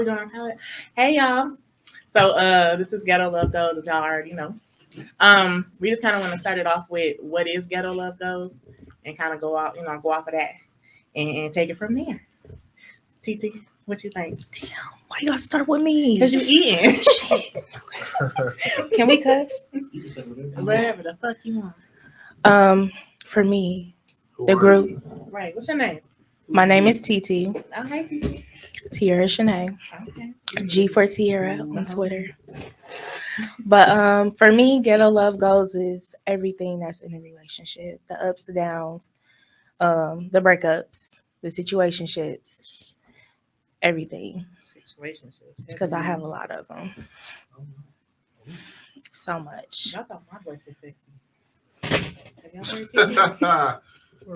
we doing our pilot? Hey y'all. So this is Ghetto Love Goes, as y'all already know. We just kind of want to start it off with what is Ghetto Love Goes, and kind of go out, go off of that, and take it from there. TT, what you think? Damn, why you gotta start with me? Cause you eating. Shit. Okay. Can we cuss? Whatever the fuck you want. For me, the group. Right. What's your name? My name is TT. Oh, hey, TT. Tiara Shanae. Okay. G for Tiara on Twitter. But for me, Ghetto Love Goes is everything that's in a relationship. The ups, the downs, the breakups, the situationships, everything. Situationships. Because I have a lot of them. So much. I thought my voice was sexy. Have y'all heard Tiara?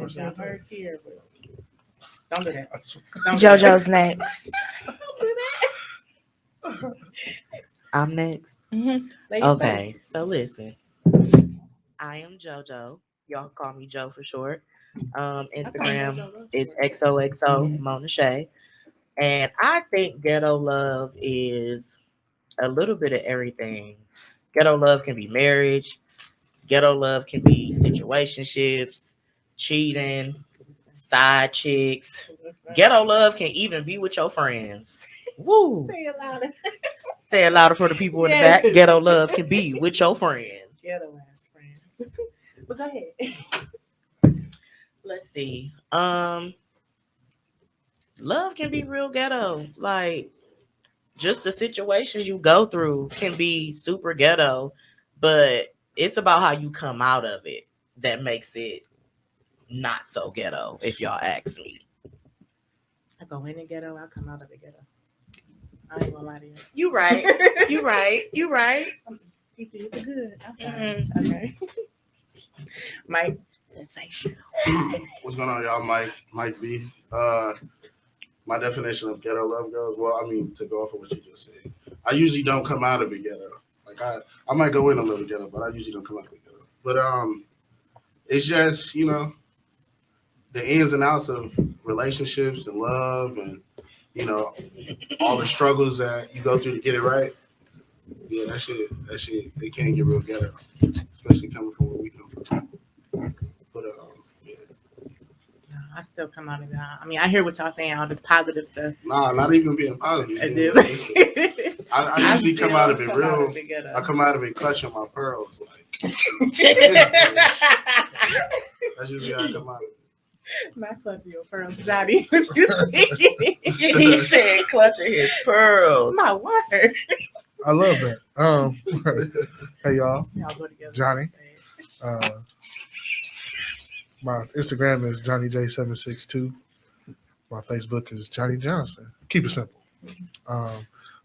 Have y'all heard Tiara voice? Don't do that. JoJo's next. Don't do that. I'm next. Mm-hmm. Okay, so listen. I am JoJo. Y'all call me Joe for short. Instagram is XOXO Mona Shay. And I think ghetto love is a little bit of everything. Ghetto love can be marriage. Ghetto love can be situationships, cheating, side chicks. Ghetto love can even be with your friends. Woo! Say it louder. Say it louder for the people in the back. Ghetto love can be with your friends. Ghetto ass friends. But go ahead. Let's see. Love can be real ghetto. Like, just the situations you go through can be super ghetto, but it's about how you come out of it that makes it not so ghetto, if y'all ask me. I go in the ghetto, I come out of the ghetto. I ain't gonna lie to you. You right. You right. You right. TT, it's good. Okay. Mike. Sensational. What's going on, y'all? Mike B. My definition of ghetto love goes, well, I mean, to go off of what you just said, I usually don't come out of the ghetto. Like I might go in a little ghetto, but I usually don't come out of the ghetto. But it's just, the ins and outs of relationships and love and, all the struggles that you go through to get it right. Yeah, that shit, it can get real ghetto, especially coming from where we come from. But yeah. No, I still come out of that. I mean, I hear what y'all saying, all this positive stuff. Nah, not even being positive. I do. I usually come out of it real. I come out of it clutching my pearls. Like, that's usually how I come out of it. Not clutching your pearls, Johnny. What you He said clutching his pearls. My word. I love that. Hey y'all, Y'all go together. Johnny. My Instagram is JohnnyJ762. My Facebook is Johnny Johnson. Keep it simple.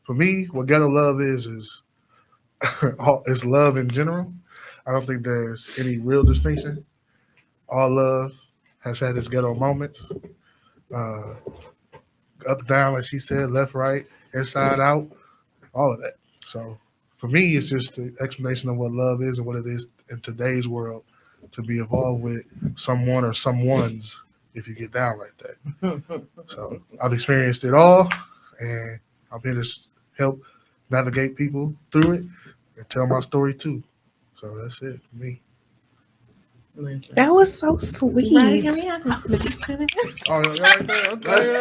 For me, what ghetto love is love in general. I don't think there's any real distinction. All love has had its ghetto moments. Up, down, like she said, left, right, inside, out, all of that. So for me, it's just the explanation of what love is and what it is in today's world to be involved with someone or someones if you get down like that. So I've experienced it all, and I'm here to help navigate people through it and tell my story too. So that's it for me. That was so sweet. Right, can we have some Oh, yeah, right there. Okay.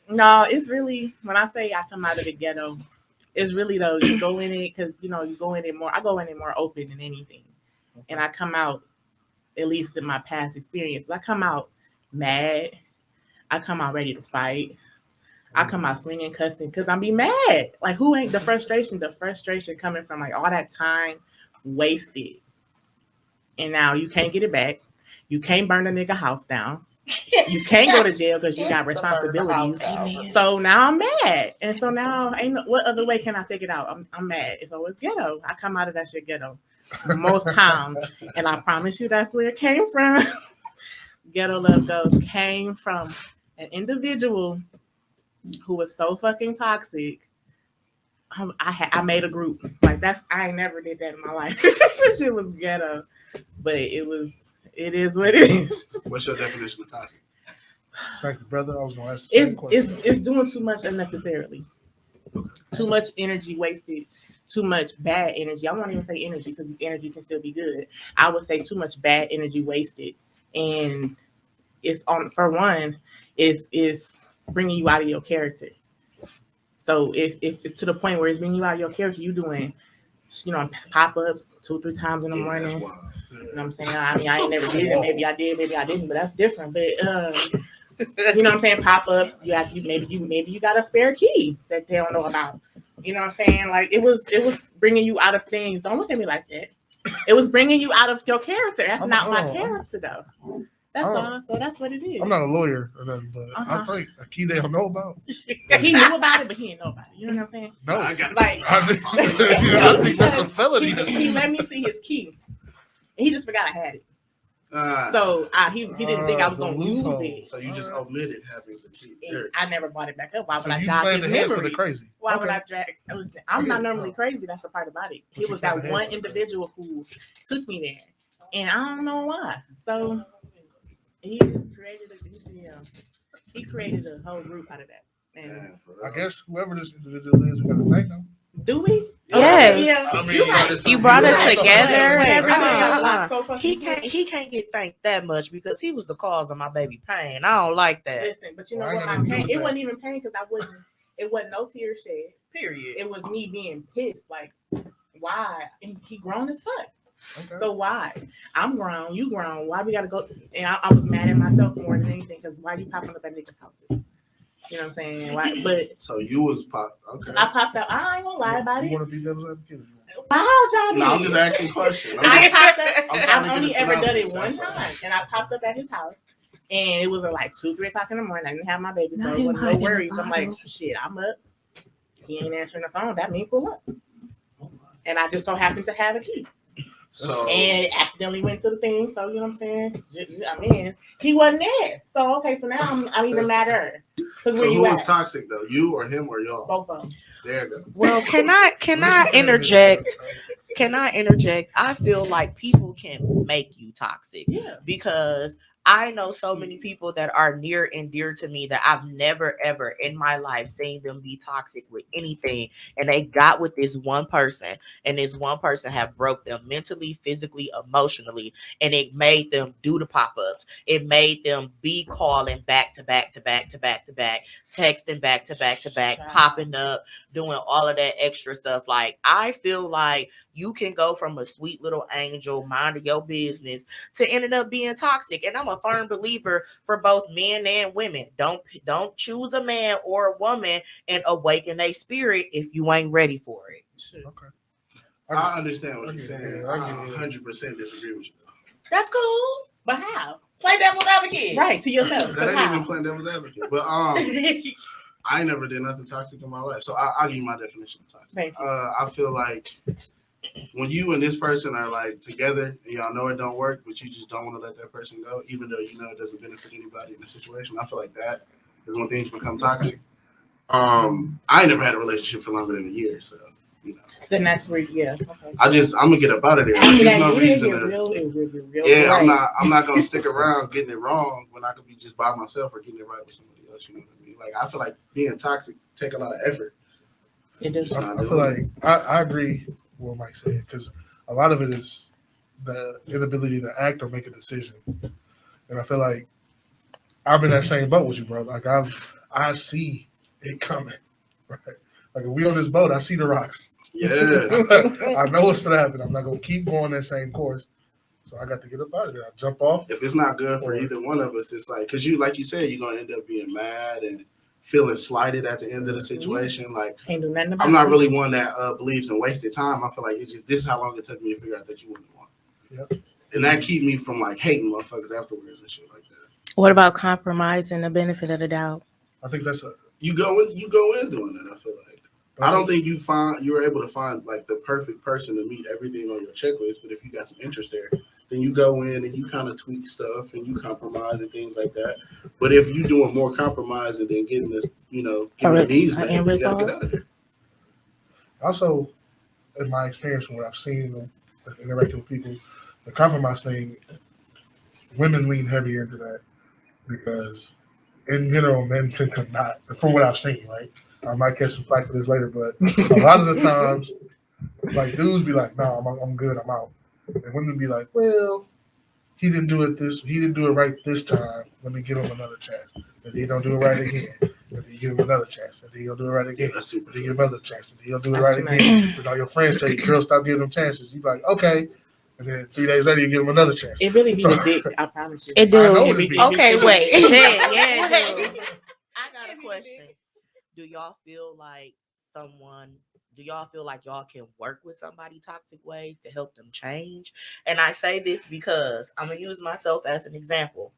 No, it's really, when I say I come out of the ghetto, it's really though, you go in it because, you go in it more, I go in it more open than anything. And I come out, at least in my past experience, I come out mad. I come out ready to fight. I come out swinging, cussing, because I'm be mad. Like, who ain't the frustration coming from like all that time wasted. And now you can't get it back. You can't burn a nigga house down. You can't go to jail because you got responsibilities. So now I'm mad. And so now, what other way can I take it out? I'm mad. It's always ghetto. I come out of that shit ghetto most times. And I promise you that's where it came from. Ghetto Love Goes came from an individual who was so fucking toxic. I made a group. Like, I ain't never did that in my life. Shit was ghetto. But it is what it is. What's your definition of toxic? Thank you, brother. I was gonna ask the same question. It's doing too much unnecessarily. Too much energy wasted. Too much bad energy. I won't even say energy because energy can still be good. I would say too much bad energy wasted, and it's on for one, is bringing you out of your character. So if it's to the point where it's bringing you out of your character, you doing, pop ups 2-3 times in the morning. That's You wild. know what I'm saying? I mean, I ain't never did it. Maybe I did, maybe I didn't, but that's different. But you know what I'm saying? Pop ups. Maybe you got a spare key that they don't know about. You know what I'm saying? Like it was bringing you out of things. Don't look at me like that. It was bringing you out of your character. That's not my character though. That's all. So that's what it is. I'm not a lawyer or nothing, but I think a key they don't know about. He knew about it, but he didn't know about it. You know what I'm saying? No, I got Like, I think that's a felony. He let me see his key. And he just forgot I had it. So he didn't think I was gonna use it. So you just omitted having the key. And I never bought it back up. Why would I you drag playing his the head for memory? the crazy. Why would I drag? I'm not normally crazy. That's the part about it. But It you was that playing the one head for the individual who took me there, and I don't know why. So he just created he created a whole group out of that. And I guess whoever this individual is, we got to thank them. do we? Yes. I mean, You're right. You brought us Wait, together. wait, and wait, everything. He can't get thanked that much because he was the cause of my baby pain. I don't like that. Listen, but you know Well, I what? ain't My got nothing to do pain. with It that. wasn't even pain because I wasn't. It wasn't no tears shed. Period. It was me being pissed. Like, why? And he grown as fuck. Okay. So why? I'm grown. You grown. Why we gotta go? And I was mad at myself more than anything because why you popping up at niggas' houses? You know what I'm saying? Why? But So you was pop. Okay. I popped out. I ain't gonna lie about You it. want to be devil's advocate? Wow, Johnny. No, I'm just asking questions. I popped up. I'm trying to I've get only a ever done it synopsis, one that's all. time, and I popped up at his house, and it was like 2-3 o'clock in the morning. I didn't have my baby, so Not it wasn't even no hiding the worries. I'm like, bottle. shit, I'm up. He ain't answering the phone. That means pull up. And I just so happened to have a key, So and accidentally went to the thing. So you know what I'm saying? I mean, he wasn't there. So okay, so now I'm even madder. Because where who you was at? toxic though? You or him or y'all? Both of them. There you go. Well, can I interject? Can I interject? I feel like people can make you toxic Yeah. because I know so many people that are near and dear to me that I've never ever in my life seen them be toxic with anything, and they got with this one person, and this one person have broke them mentally, physically, emotionally, and it made them do the pop-ups. It made them be calling back to back to back to back to back, texting back to back to back, popping up, doing all of that extra stuff. Like I feel like you can go from a sweet little angel, minding your business, to ending up being toxic. And I'm a firm believer for both men and women. Don't choose a man or a woman and awaken a spirit if you ain't ready for it. Okay. I understand what you're I get saying. it. I I get it. 100% disagree with you. That's cool. But how? Play devil's advocate. Right, to yourself. That ain't How? even playing devil's advocate. But I never did nothing toxic in my life. So I'll give you my definition of toxic. Thank you. I feel like when you and this person are like together and y'all know it don't work, but you just don't want to let that person go, even though you know it doesn't benefit anybody in the situation. I feel like that is when things become toxic. I never had a relationship for longer than a year, so you know. Then that's where, yeah. Okay. I'm gonna get up out of there. I mean, There's that no year reason get to. real, it will be real. Yeah, right. I'm not gonna stick around getting it wrong when I could be just by myself or getting it right with somebody else. You know what I mean? Like I feel like being toxic take a lot of effort. It does. Not I feel doing like I agree with what Mike said because a lot of it is the inability to act or make a decision, and I feel like I'm in that same boat with you, bro. Like I see it coming, right? Like if we on this boat, I see the rocks. Yeah. I know what's gonna happen. I'm not gonna keep going that same course, so I got to get up out of there. I jump off. If it's not good for either one of us, it's like because you, like you said, you're gonna end up being mad and feeling slighted at the end of the situation. Like Can't do nothing about I'm not it. really one that believes in wasted time. I feel like it's just this is how long it took me to figure out that you wouldn't want. Yep. And that keep me from like hating motherfuckers afterwards and shit like that. What about compromising the benefit of the doubt? I think that's You go in doing that. I feel like. I don't think you're able to find like the perfect person to meet everything on your checklist. But if you got some interest there, then you go in and you kind of tweak stuff and you compromise and things like that. But if you're doing more compromising than getting this, getting the needs met, you gotta get out of there. Also, in my experience, from what I've seen and interacting with people, the compromise thing, women lean heavier into that because in general, men tend to not, from what I've seen, right? I might catch some flack for this later, but a lot of the times, like dudes be like, "No, I'm good, I'm out," and women be like, "Well, he didn't do it right this time. Let me give him another chance. If he don't do it right again, then you give him another chance. If he'll do it right again, That's super then you true. give him another chance. If he'll do it right again, but all your friends say, "Girl, stop giving him chances." You be like, "Okay," and then 3 days later, you give him another chance. It really be So- the dick, I promise you. It do. I know It it be- be. it be- Okay, it be- wait. it be- Yeah, it do. I got a question. Do y'all feel like y'all can work with somebody toxic ways to help them change? And I say this because I'm gonna use myself as an example.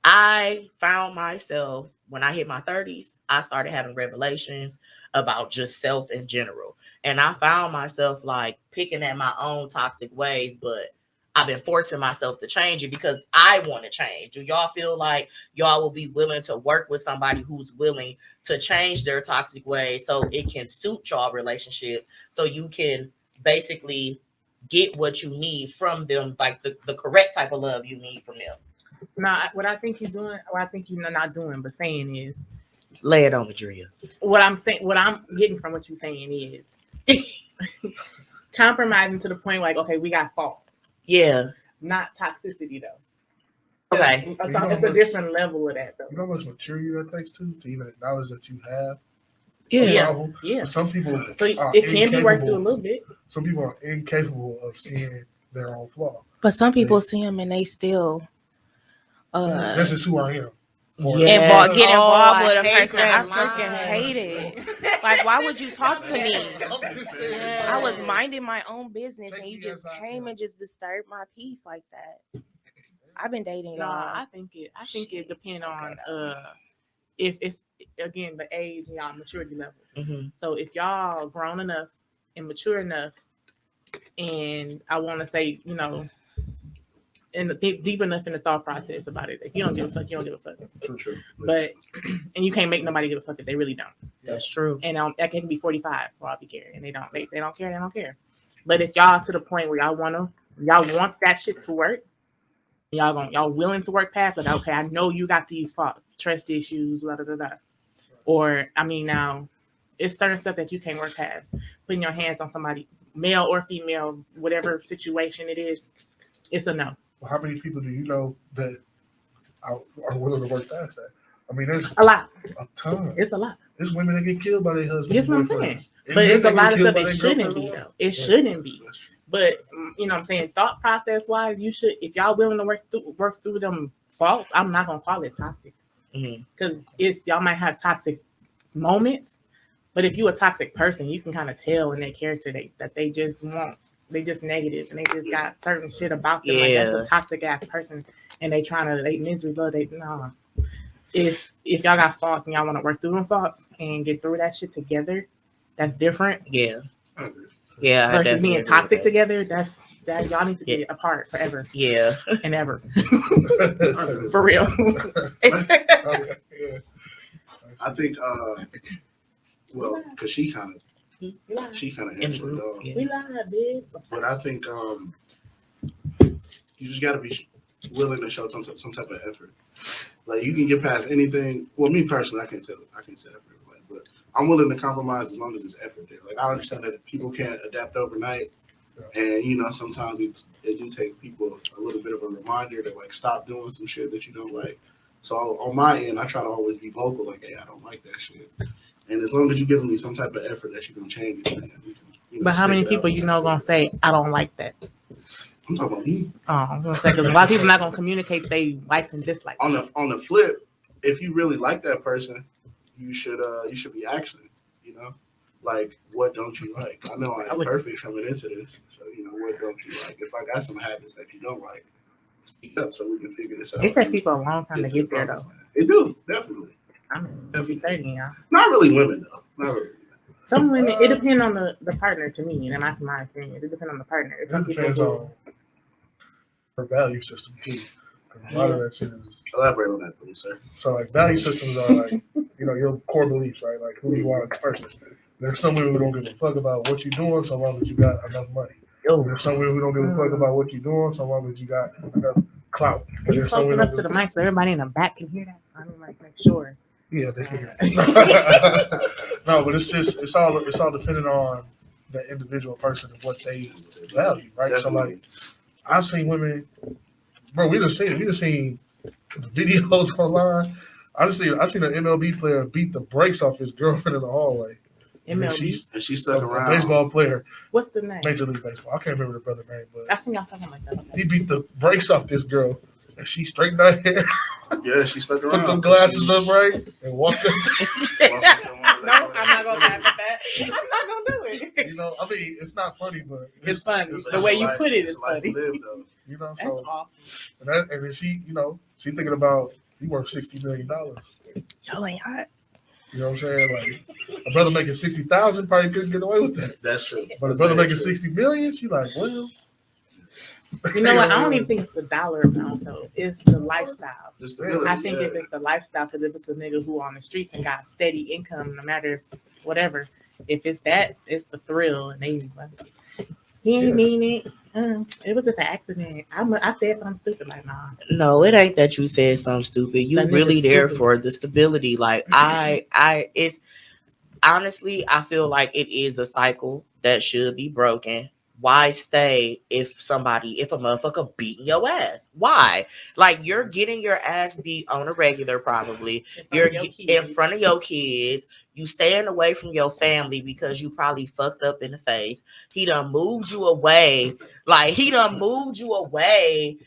I found myself when I hit my 30s, I started having revelations about just self in general. And I found myself like picking at my own toxic ways, but I've been forcing myself to change it because I want to change. Do y'all feel like y'all will be willing to work with somebody who's willing to change their toxic ways so it can suit y'all relationship, so you can basically get what you need from them, like the correct type of love you need from them? Nah, what I think you're doing, or I think you're not doing, but saying is, Lay it on the drill. what I'm saying, what I'm getting from what you're saying is compromising to the point like, okay, we got fault, Yeah. not toxicity though. Okay. It's a different level of that though. You know how much maturity that takes to even acknowledge that you have a Yeah. problem? Yeah. Some people So are it can be worked through a incapable. little bit. Some people are incapable of seeing their own flaw. But some people see them and they still This is who I am. Or- Yes. get Oh, involved I with a hate person. I that freaking line. hate it. Like, why would you talk to me? Yeah. I was minding my own business and you Take me just as I came am. and just disturbed my peace like that. I've been dating No, y'all. I think it depends so on good. if it's again the age and y'all maturity level. Mhm. So if y'all grown enough and mature enough, and I want to say, and deep enough in the thought process about it. If you don't give a fuck, you don't give a fuck. True. But and you can't make nobody give a fuck if they really don't. That's true. And that can be 45 for all you care, and they don't care, they don't care. But if y'all to the point where y'all want that shit to work, y'all willing to work past it. Okay, I know you got these faults, trust issues, blah blah blah, blah. Or I mean, now it's certain stuff that you can't work past. Putting your hands on somebody, male or female, whatever situation it is, it's a no. Well, how many people do you know that are willing to work past that? I mean, there's A lot. a ton. It's a lot. There's women that get killed by their husbands. That's what I'm boyfriends. saying. And But men it's a that get lot of killed stuff by it their shouldn't girlfriends. be though. It shouldn't be. That's true. But you know what I'm saying, thought process wise, you should, if y'all willing to work through them faults, I'm not gonna call it toxic. Mhm. Because y'all might have toxic moments, but if you a toxic person, you can kind of tell in their character that they just negative and they just got certain shit about them. Like that's a toxic ass person and they misery love, if y'all got faults and y'all want to work through them faults and get through that shit together, that's different. Yeah. I agree. Yeah. I Versus definitely being agree with toxic that. together, that y'all need to get apart forever Yeah. and ever. I agree. For real. Okay, yeah. I think, well, because she kind of answered it all. We lied, bitch. But I think you just got to be willing to show some type of effort. Like you can get past anything. Well, me personally, I can't say that for everybody, but I'm willing to compromise as long as there's effort there. Like I understand that people can't adapt overnight, and sometimes it do take people a little bit of a reminder to like stop doing some shit that you don't like. So on my end, I try to always be vocal, like, hey, I don't like that shit. And as long as you're giving me some type of effort that you can change it, But how many people gonna say I don't like that? I'm talking about me. Oh, I'm gonna say because a lot of people not gonna communicate they likes and dislikes. On the flip, if you really like that person, you should be actioning. Like what don't you like? I know I ain't perfect coming into this, so what don't you like? If I got some habits that you don't like, speak up so we can figure this out. It takes people a long time to get there though. It do definitely. I'm 30, y'all. Not really women though. Not really. Some women, it depends on the partner to me, and that's my opinion. It depends on the partner. Some It people depends on her value system too. 'Cause a lot of that shit is Elaborate on that, please, sir. so like value systems are like your core beliefs, right? Like who you are as a person. There's some women who don't give a fuck about what you're doing so long as you got enough money. There's some women who don't give a fuck about what you're doing so long as you got enough clout. And You then close we it don't up to do- the mic so everybody in the back can hear that. I mean, like, make sure. Yeah, they can hear. No, but it's all dependent on the individual person and what they value, right? So like I've seen women, bro. We just seen the videos online. I seen an MLB player beat the brakes off his girlfriend in the hallway. MLB. And she A stuck around. baseball player, What's the name? Major League Baseball. I can't remember the brother's name, but I think y'all something like that. Okay. he beat the brakes off this girl, and she straightened her hair, Yeah, she stuck around. put them glasses up right, and walked. No, I'm not gonna laugh at that. I'm not gonna do it. You know, I mean, it's not funny, but It's funny. it's- The way you life- put it it's is a life funny. to live, though. You know, That's so awful. and then she, she thinking about he worth $60 million. Y'all ain't hot. You know what I'm saying? Like a brother making 60,000 probably couldn't get away with that, That's true. but a brother making 60 million, she like, well, You know what? I don't even think it's the dollar amount though. It's the lifestyle. The stability, I think yeah. if it's the lifestyle, because if it's the niggas who are on the streets and got steady income, no matter whatever, if it's that, it's the thrill, and they like, he ain't mean it. It was just an accident. I said something stupid like, nah. No, it ain't that you said something stupid. You That nigga really there stupid. for the stability. Like it's honestly, I feel like it is a cycle that should be broken. Why stay if a motherfucker beating your ass? Why? Like you're getting your ass beat on a regular, probably. You're in front of your kids. You staying away from your family because you probably fucked up in the face. He done moved you away. Like he done moved you away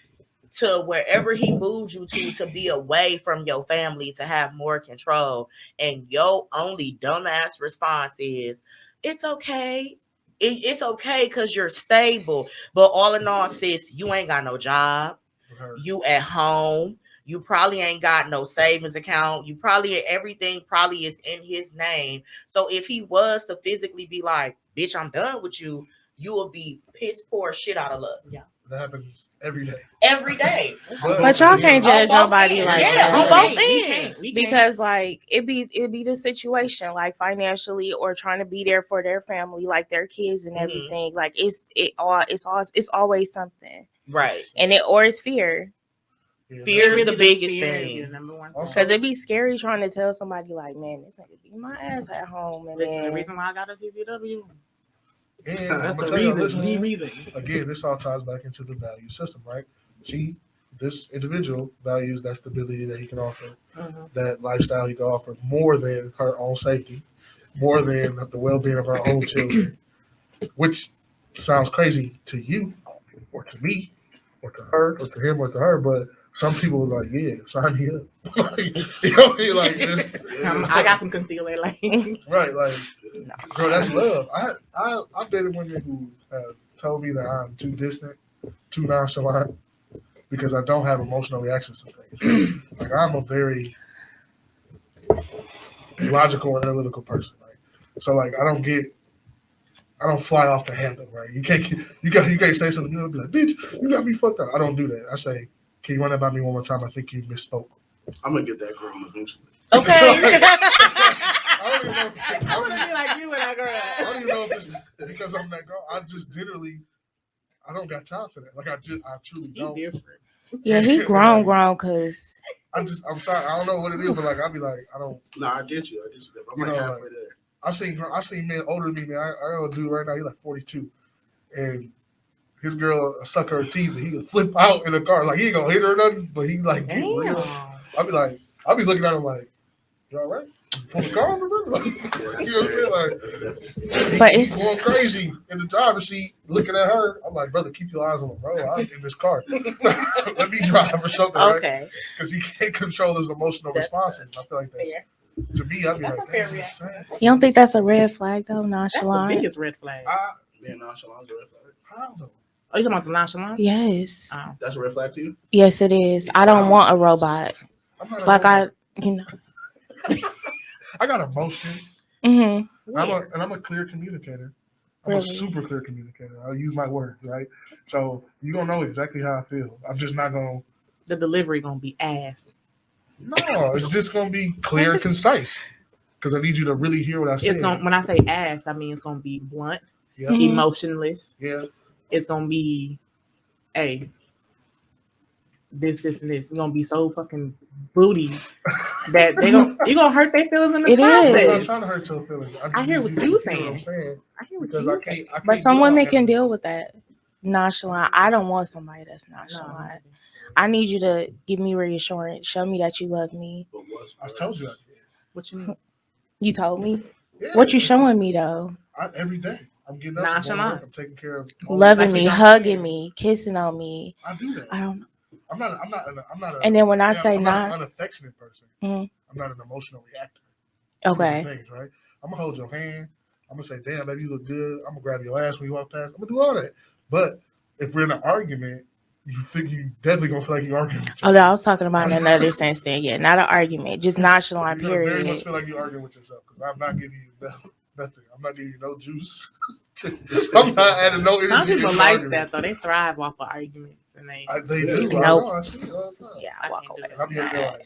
to wherever he moved you to be away from your family to have more control. And your only dumbass response is, it's okay. It's okay because you're stable. But all in all, sis, you ain't got no job. You at home. You probably ain't got no savings account. You probably everything probably is in his name. So if he was to physically be like, bitch, I'm done with you, you will be piss poor shit out of luck. Yeah. that happens every day. Every day. But y'all can't judge On both nobody ends. like Yeah, on that. both ends. Because like it be the situation, like financially or trying to be there for their family, like their kids and Mhm. everything. Like it's always something. Right. And it's fear. Yeah, Fear that's- is the biggest fear thing. is the number one Also- Because it'd be scary trying to tell somebody like, man, this nigga beat my ass at home, and Listen, the then reason why I got a CCW. And That's I'm That's gonna the tell you, reason. listen, The reason. again, this all ties back into the value system, right? This individual values that stability that he can offer, Mhm. that lifestyle he can offer more than her own safety, more than the well-being of her own children, which sounds crazy to you or to me or to her or to him or to her, but some people are like, yeah, sign me up. Like, you know what I mean? Like, I got some concealer, like. right, like, bro, that's love. I've dated women who have told me that I'm too distant, too nonchalant, because I don't have emotional reactions to things. Like I'm a very logical and analytical person, right? So like I don't fly off the handle, right? You can't say something, you'll be like, bitch, you got me fucked up. I don't do that. I say, can you run that by me one more time? I think you misspoke. I'm gonna get that grown eventually. Okay. I don't even know. I want to be like you when I grow I don't up. even know if it's because I'm that girl. I just literally, I don't got time for that. Like I truly You don't. different. yeah, he grown, cause I'm sorry. I don't know what it is, but like I'll be like, I don't. No, I get you. I'm You like know, halfway like- there. I seen men older than me, man. I got a dude right now, he's like 42. And his girl suck her teeth and he flip out in the car. Like he ain't gonna hit her or nothing, but he like get real. Damn. I'll be looking at him like, you all right? Pull the car over there? Like, Yeah, you know what I'm saying? Like that's definitely but he's it's going crazy in the driver's seat looking at her. I'm like, brother, keep your eyes on the road. I'm in this car. Let me drive or something, right? okay. Because he can't control his emotional That's responses. I feel like that's Fair. to me, I'd be That's like, a fair "Damn, reaction. insane." You don't think that's a red flag though, That's the nonchalant? biggest red flag. being nonchalant is a red flag. I don't know. Oh, you talking about the nonchalant? Yes, Oh. That's a red flag to you? yes, it is. I don't want a robot. I'm not a Like robot. I I got emotions. mm-hmm. I'm a clear communicator. I'm a Really? super clear communicator. I'll use my words, right? So you're gonna know exactly how I feel. I'm just not gonna The delivery gonna be ass. no, it's just gonna be clear and concise. Because I need you to really hear what I say. It's gonna when I say ass, I mean it's gonna be blunt, Yeah, emotionless. yeah. It's gonna be, hey, this, and this. It's gonna be so fucking booty that you're gonna hurt their feelings in the It I'm is. not process. trying to hurt your feelings. I just I hear need what you you to hear what I'm saying. saying I hear what because you I saying. can't. But some women can handle deal with that. Nonchalant. I don't want somebody that's nonchalant. I need you to give me reassurance. Show me that you love me. But what's I told you I did. What you mean? You told me. Yeah. What you showing me though? Every day. I'm getting up, I'm going to work, Nonchalant. I'm taking care of Loving Like me, you don't hugging care. me, kissing on me. I do that. I don't know. I'm not a And then when I say I'm not not, an unaffectionate person. Mhm. I'm not an emotional reactor. okay. Things, right? I'm gonna hold your hand. I'm gonna say, "Damn, baby, you look good." I'm gonna grab your ass when you walk past. I'm gonna do all that. But if we're in an argument, you definitely gonna feel like you're arguing. With Oh, no, I yourself. was talking about in another sense then. Yeah, not an argument, just nonchalant, You're gonna very much period. feel like you're arguing with yourself because I'm not giving you nothing. I'm not giving you no juice. I'm not adding no energy. Some people to the like argument. that though. They thrive off of arguments, and They do. I Nope. know. I see it all the time. Yeah, I I walk can't do away. that. I'm here to go Nah, like,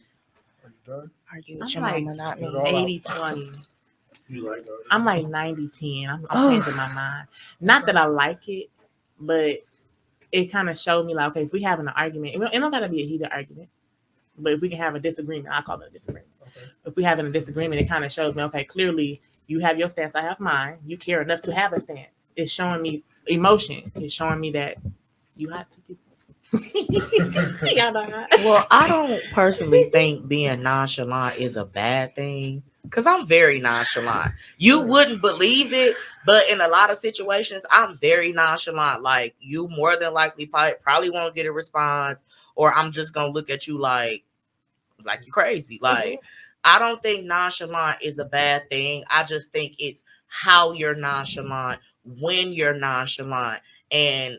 are you done? argue with I'm your like- mama, not Get it me. all out. 80-20. You like I'm like 90-10. I'm Oh. changing my mind. Not that I like it, but it kind of showed me like, okay, if we having an argument, it don't gotta be a heated argument, but if we can have a disagreement, I call it a disagreement. Okay. If we having a disagreement, it kind of shows me, okay, clearly you have your stance, I have mine. You care enough to have a stance. It's showing me emotion. It's showing me that you have to. Well, I don't personally think being nonchalant is a bad thing because I'm very nonchalant. You wouldn't believe it, but in a lot of situations, I'm very nonchalant. Like, you more than likely probably won't get a response, or I'm just gonna look at you like you crazy. Like, I don't think nonchalant is a bad thing. I just think it's how you're nonchalant, when you're nonchalant, and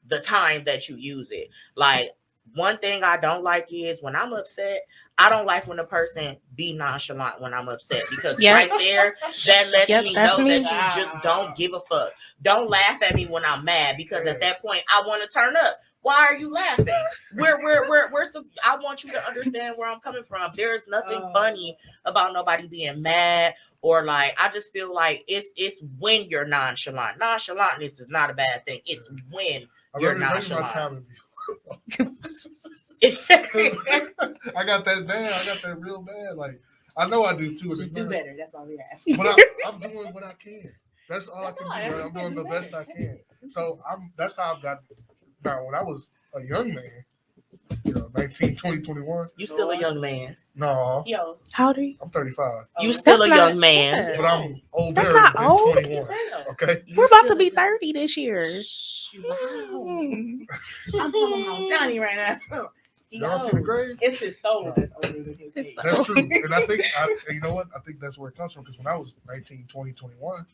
the time that you use it. Like, one thing I don't like is when I'm upset, I don't like when a person be nonchalant when I'm upset because Yep. right there, that lets Yep, me that's know me. that you just don't give a fuck. Don't laugh at me when I'm mad because at that point I want to turn up. Why are you laughing? I want you to understand where I'm coming from. There's nothing funny about nobody being mad or like. I just feel like it's when you're nonchalant. Nonchalantness is not a bad thing. It's when you're I'm ready my nonchalant. time. I got that bad. I got that real bad. Like, I know I do too. and Just it's do not- better. That's all we ask. But I'm doing what I can. That's all I can do. Right? I'm doing the best I can. So that's how I've got. Now, when I was a young man, 19, 20, 21. You still a young man. No, Yo, How old are you? I'm 35. You still a That's young not- man. yeah. But I'm older That's not than old. 21. Okay? We're about to be 30 this year. Wow. I'm talking about Johnny right now. Y'all see the grade? It's his soul that's older than his His age. soul. That's true. And I think, you know what? I think that's where it comes from. Because when I was 19, 20, 21,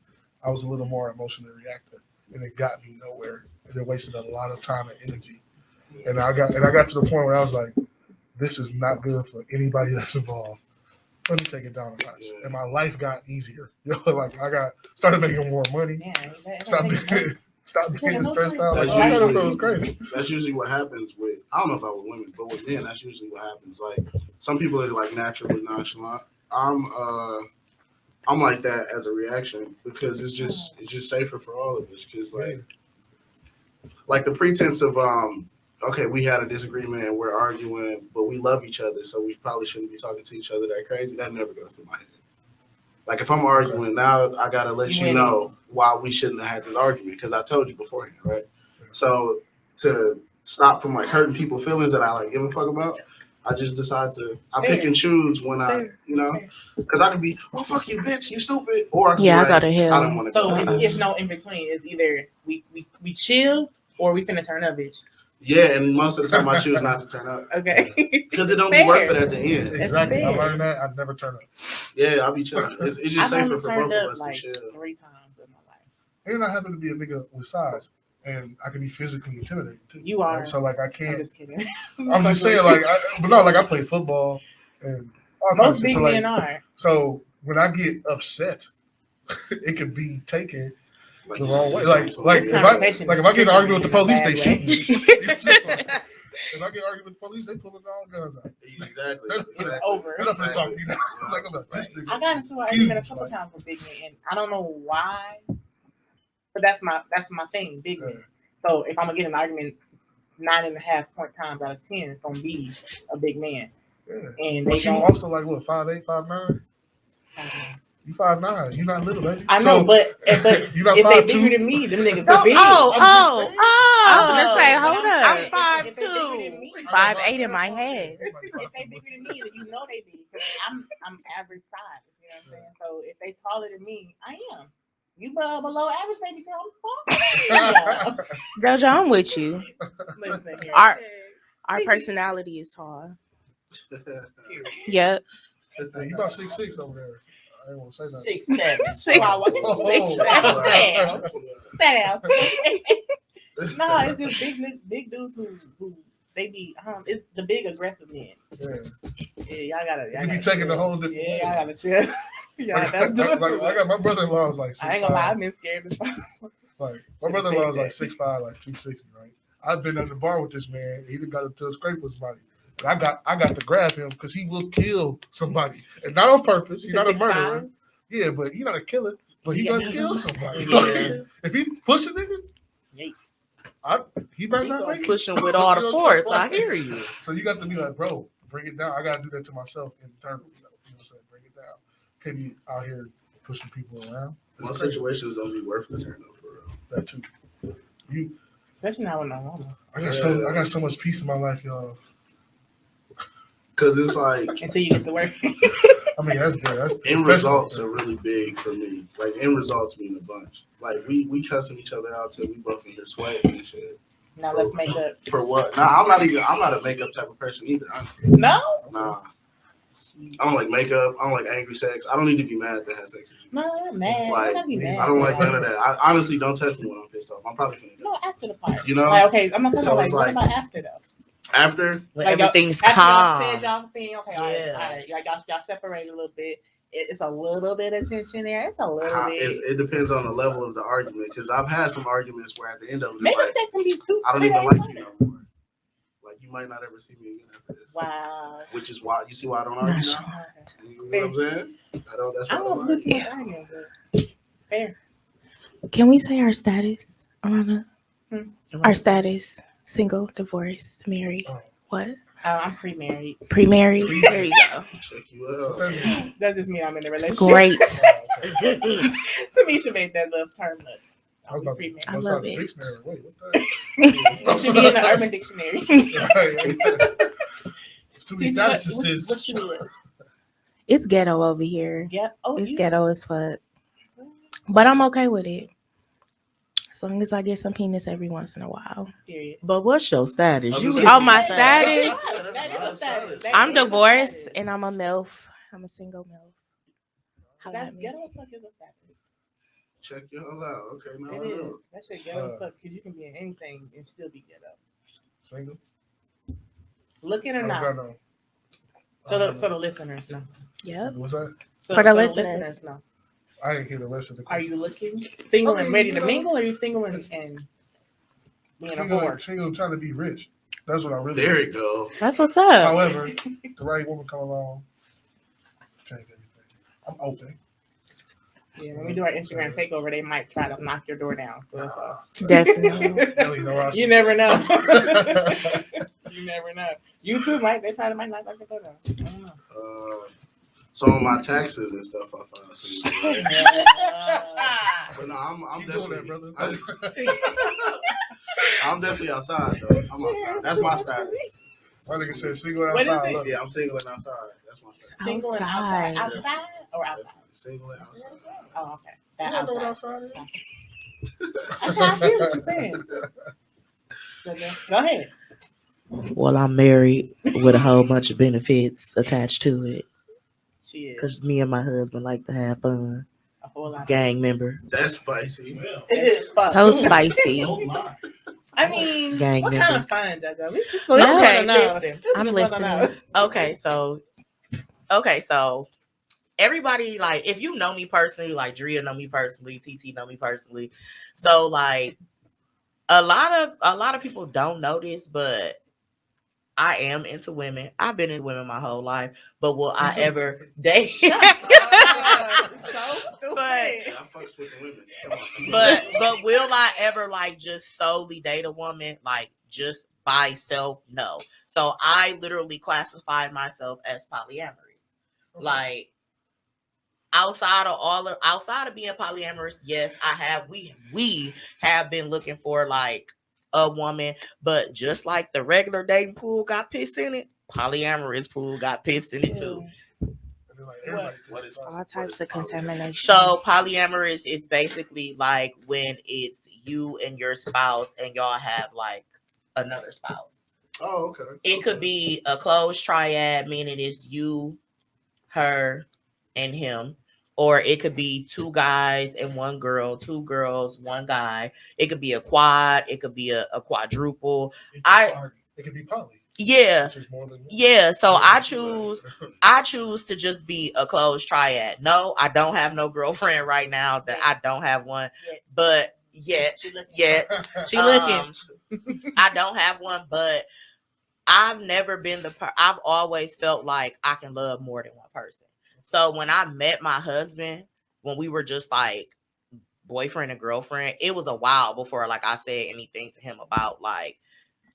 I was a little more emotionally reactive. And it got me nowhere. And it wasted a lot of time and energy. And I got to the point where I was like, this is not good for anybody that's involved. Let me take it down a notch. Yeah. And my life got easier. Like started making more money. Stop being stressed out. Like, That's I thought usually- it was crazy. That's usually what happens with, I don't know if I was women, but with men, that's usually what happens. Like, some people are like naturally nonchalant. I'm like that as a reaction because it's just safer for all of us. Because like the pretense of okay, we had a disagreement and we're arguing, but we love each other, so we probably shouldn't be talking to each other that crazy. That never goes through my head. Like, if I'm arguing now, I gotta let you know why we shouldn't have had this argument because I told you beforehand, right? So to stop from like hurting people's feelings that I like give a fuck about, I just decide to pick and choose when because I could be, oh fuck you, bitch, you stupid, or I could be Yeah, I like, go to hell. I don't want to So go. it's no in between. It's either we chill or we finna turn up, bitch. Yeah, and most of the time I choose not to turn up Okay. because it don't be worth it at the end. Exactly. I fair. learned that. I'd never turn up. Yeah, I'll be chilling. It's just I've safer only for turned both of up us like to chill. 3 times in my life. And I happen to be a nigga with size, and I can be physically intimidating too. You are. Right? So like I I'm can't. just kidding. I'm just saying like I play football and all kinds Most of shit. big So, men like, are. so when I get upset, it can be taken Like, the wrong way. yeah, Like This if conversation I is get in an argument with the triggering police, in a they bad shoot me. way. You know what I'm saying? Like, if I get argued with the police, they pulling all guns out. Exactly. It's over. They're not gonna talk to me now. Like I'm like, this nigga. I got into an argument a couple times with big men, and I don't know why, but that's my thing, big men. So if I'm gonna get in an argument 9.5 point times out of 10 is gonna be a big man. Yeah. And they But you don't. also like what, 5'8", 5'9"? You 5'9". You not little, baby. I know, So, but you not if they 5'2"? bigger than me, them niggas No, are big. I was gonna say, But hold I'm up. saying, if they bigger than 5'2". me, 5'8" in my head. if they bigger than me, then you know they big. 'Cause I'm average size. You know what I'm saying? So if they taller than me, I am. You below average, baby girl. Doja, I'm with you. Listen here. Our personality is tall. Yep. Hey, you about 6'6" over there. I ain't want to say nothing. 6'7". Six. Wow, Oh, 6'7". oh. Damn. No, it's just big dudes who they be it's the big aggressive men. Yeah. Yeah, y'all gotta. You be taking the whole different. Yeah, y'all gotta chill. Yeah, that's doing too I much. got my brother-in-law is like 6'5". I ain't gonna lie, I've been scared as fuck. Like my brother-in-law is like 6'5", like 260, right? I've been at the bar with this man. He done got into a scrape with somebody. And I got to grab him because he will kill somebody, and not on purpose. He's not a murderer. Yeah, but he's not a killer. But he gonna kill somebody. Yeah. If he push a nigga, Yikes. he might not make it. Pushing with all the force. I hear you. So you got to be like, bro, bring it down. I gotta do that to myself internally. You know what I'm saying? Bring it down. Can't be out here pushing people around. Most situations don't be worth the turn up for real. That too. You, especially now with no woman. I got so much peace in my life, y'all. Cause it's like until you get to work. I mean, that's good. That's end results are really big for me. Like end results mean a bunch. Like we cussing each other out till we both in here sweating and shit. Now let's make up. For what? Nah, I'm not a makeup type of person either, honestly. No? Nah. I don't like makeup. I don't like angry sex. I don't need to be mad to have sex with you. No, I'm mad. Like, I be mad. I don't like none of that. I honestly don't test me when I'm pissed off. I'm probably gonna No, after the part. You know? Like, okay, I'm not talking So about it's like, what like- about after though? After? When Like, everything's after y'all calm. said y'all thing, okay, all Yeah. right. Like y'all separate a little bit. It's a little bit of tension there. It's a little bit. It depends on the level of the argument. Because I've had some arguments where at the end of it, it's Maybe like, sex can be too. I don't even like you no more. Like you might not ever see me again after this. Wow. Which is why you see why I don't argue Not now. shocked. You know what I'm saying? I don't. That's why I I don't don't do argue. too much arguing, but fair. Can we say our status, Alana? Hmm. Our status: single, divorced, married. What? I'm pre-married. Pre-married. There you go. Check you out. That just means I'm in a It's relationship. great. Tamisha made that little term look. I was about to Pre-married. I love it. Dictionary. Wait, what the? It should be in the Urban Dictionary. It's too many statuses. What you look? It's ghetto over here. Yep. Oh, It's you- ghetto as fuck. But I'm okay with it. As long as I get some penis every once in a while. Period. But what's your status? Oh, You this was- Oh, my is- status? That is a status. That I'm is a divorced status. and I'm a MILF. I'm a single MILF. How That's about me? ghetto as fuck is a status. Check your hell out. Okay, now I It is. know. That shit ghetto as fuck because you can be in anything and still be ghetto. Single? Looking I or don't not. know. So the listeners know. Yep. What's that? So, For the so listeners. know. I didn't hear the rest of the Are question. you looking single I mean, and ready you to know. mingle, or are you single and being a whore? Single trying to be rich. That's what I really There it go. That's what's up. However, the right woman come along, change everything. I'm open. Yeah, when we do our Instagram takeover, they might try to knock your door down. So that's all. Definitely. Really, you know where I You never know. You never know. You too, might they might knock your door down. I don't know. So on my taxes and stuff, I found some. But no, I'm Keep doing definitely, that, brother. I'm definitely outside though. I'm outside. That's my status. My nigga said single What is outside. it? Love it. Yeah, I'm single and outside. That's my status. Single and Outside. outside or outside? Single and outside. Oh, okay. You That don't know what outside. outside is? I hear what you're saying. Go ahead. Well, I'm married with a whole bunch of benefits attached to it. She is Because me and my husband like to have fun. a whole lot. Gang member. That's spicy. It is fun. So spicy. I mean, Gang what member. kind of fun, JoJo? We Okay, know. listen. I'm listening. Okay, so everybody, like, if you know me personally, like Drea know me personally, TT know me personally. So like a lot of people don't know this, but I am into women. I've been into women my whole life, but will I ever date? So stupid. I fucks with the women. Come on. But will I ever like just solely date a woman, like just by self, no. So I literally classified myself as polyamorous. Okay. Like outside of being polyamorous, yes, I have we have been looking for like a woman, but just like the regular dating pool got piss in it, polyamorous pool got piss in it too. And then, like, everybody What gets is involved. All types of polyamory? contamination. So polyamorous is basically like when it's you and your spouse and y'all have like another spouse. Oh, okay. It could be a closed triad, meaning it's you, her, and him. Or it could be two guys and one girl, two girls, one guy. It could be a quad. It could be a quadruple. It could be poly. Yeah. Which is more than one. Yeah. So I choose to just be a closed triad. No, I don't have no girlfriend right now. That I don't have one. But yet. She looking. I don't have one, but I've never been I've always felt like I can love more than one person. So when I met my husband, when we were just like boyfriend and girlfriend, it was a while before like I said anything to him about like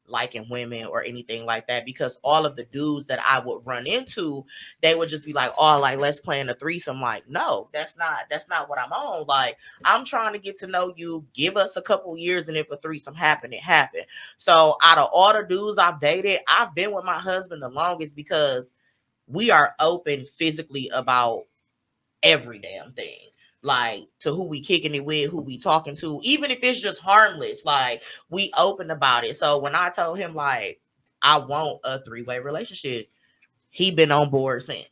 liking women or anything like that, because all of the dudes that I would run into, they would just be like, oh, like let's plan a threesome. Like, no, that's not what I'm on. Like, I'm trying to get to know you, give us a couple years, and if a threesome happened, it happened. So out of all the dudes I've dated, I've been with my husband the longest because we are open physically about every damn thing. Like, to who we kicking it with, who we talking to, even if it's just harmless, like we open about it. So when I told him like I want a 3-way relationship, he been on board since.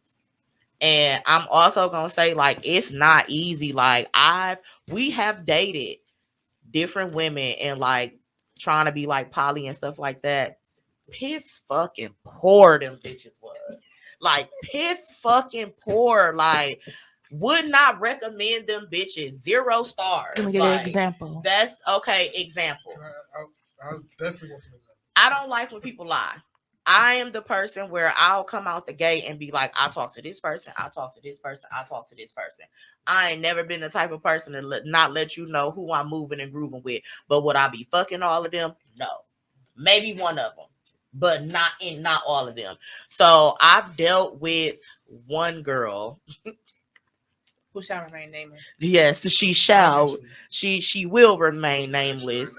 And I'm also gonna say like it's not easy. Like we have dated different women and like trying to be like poly and stuff like that. Piss fucking poor them bitches was. Like piss fucking poor. Like would not recommend them bitches. 0 stars. Let me give like, an example. That's okay. Example. I definitely want some examples. I don't like when people lie. I am the person where I'll come out the gate and be like, I talk to this person, I talk to this person, I talk to this person. I ain't never been the type of person to not let you know who I'm moving and grooving with. But would I be fucking all of them? No. Maybe one of them, but not all of them. So I've dealt with one girl. Who shall remain nameless? Yes, she shall. She will remain nameless.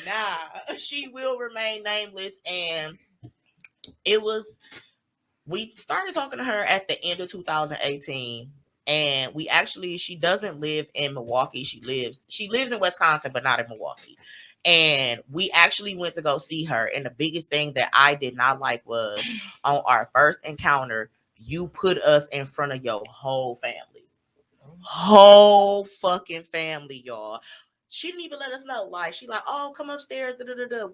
Nah, she will remain nameless. And we started talking to her at the end of 2018. And she doesn't live in Milwaukee. She lives in Wisconsin, but not in Milwaukee. And we actually went to go see her. And the biggest thing that I did not like was on our first encounter, you put us in front of your whole family. Whole fucking family, y'all. She didn't even let us know. Like, she like, oh, come upstairs.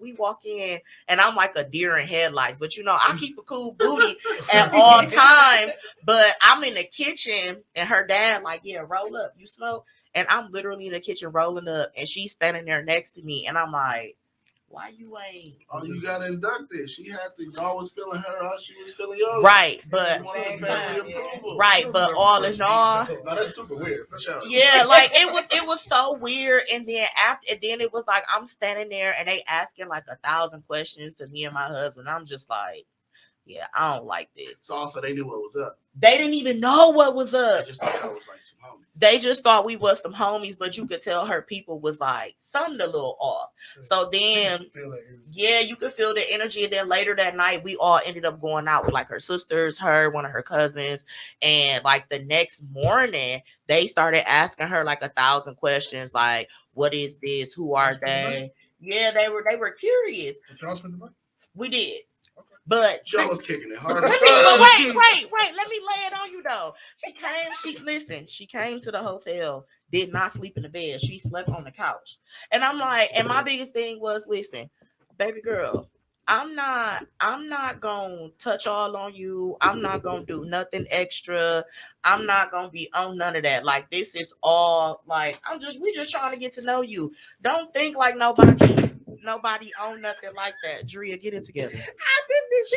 We walk in, and I'm like a deer in headlights. But you know, I keep a cool booty at all times. But I'm in the kitchen, and her dad like, yeah, roll up. You smoke? And I'm literally in the kitchen rolling up, and she's standing there next to me, and I'm like, why you ain't? Oh, you got inducted. She had to. Y'all was feeling her. She was feeling yours. Right, but Family approval. right, but all in all, No, that's super weird for sure. yeah, like it was so weird. And then it was like I'm standing there and they asking like 1,000 questions to me and my husband. I'm just like, yeah, I don't like this. So also they knew what was up. They didn't even know what was up. They just thought y'all was like some homies. They just thought we was some homies, but you could tell her people was like something a little off. So then, yeah, you could feel the energy. And then later that night, we all ended up going out with like her sisters, one of her cousins. And like the next morning, they started asking her like 1,000 questions, like, what is this? Who are they? Yeah, they were curious. We did. But y'all was kicking it hard. Wait. Let me lay it on you though. She came to the hotel, did not sleep in the bed. She slept on the couch. And I'm like, and my biggest thing was, listen, baby girl, I'm not gonna touch all on you. I'm not gonna do nothing extra. I'm not gonna be on none of that. Like, this is all like we just trying to get to know you. Don't think like nobody own nothing like that. Drea, get it together.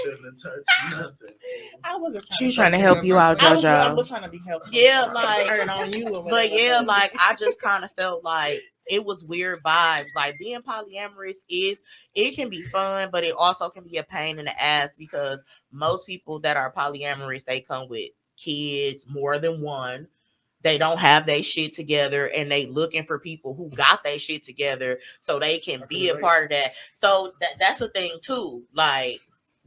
Shouldn't have touched nothing. I wasn't. She was trying to help you out, I JoJo. was trying to be helpful. Yeah, like turn on you. Or but yeah, like I just kind of felt like it was weird vibes. Like being polyamorous it can be fun, but it also can be a pain in the ass because most people that are polyamorous, they come with kids, more than one. They don't have their shit together and they looking for people who got their shit together so they can be a part of that. So that's a thing too. Like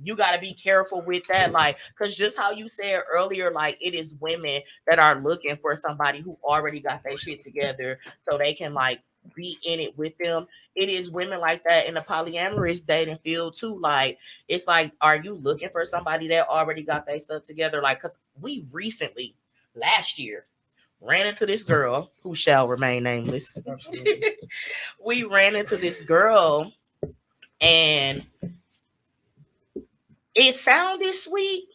you got to be careful with that, like, because just how you said earlier, like it is women that are looking for somebody who already got their shit together so they can like be in it with them. It is women like that in the polyamorous dating field too. Like it's like, are you looking for somebody that already got their stuff together? Like, because we recently last year ran into this girl who shall remain nameless. We ran into this girl and it sounded sweet,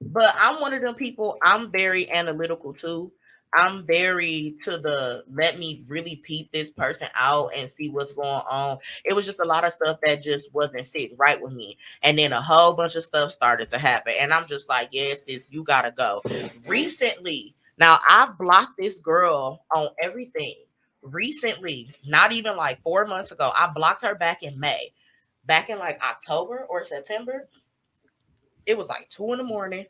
but I'm one of them people, I'm very analytical too. I'm very to the let me really peep this person out and see what's going on. It was just a lot of stuff that just wasn't sitting right with me. And then a whole bunch of stuff started to happen. And I'm just like, yes, sis, you gotta go. Recently, now I've blocked this girl on everything. Recently, not even like 4 months ago, I blocked her back in May. Back in like October or September, it was like 2 in the morning